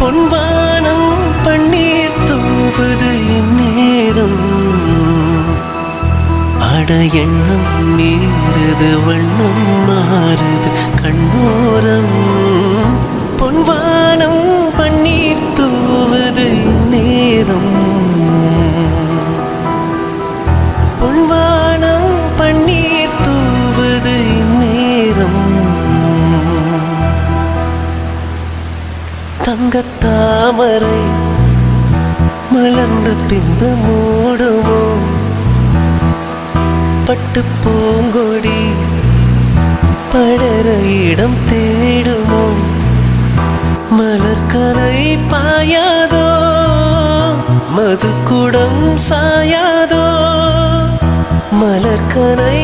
பொன்வானம் பன்னீர் தூவது இந்நேரம் அட எண்ணம் மீறுது வண்ணம் மாறுது கண்ணோரம் பொன்வானம் பன்னீர் தூவது இந்நேரம் பொன்வானம் பன்னீர் தூவது இந்நேரம் தங்கத்தாமரை மலர்ந்த பின்பு மூடுமோ பட்டு பூங்கொடி படர இடம் தேடுமோ மலர்கனை பாயாதோ மதுக்குடம் சாயாதோ மலர்கனை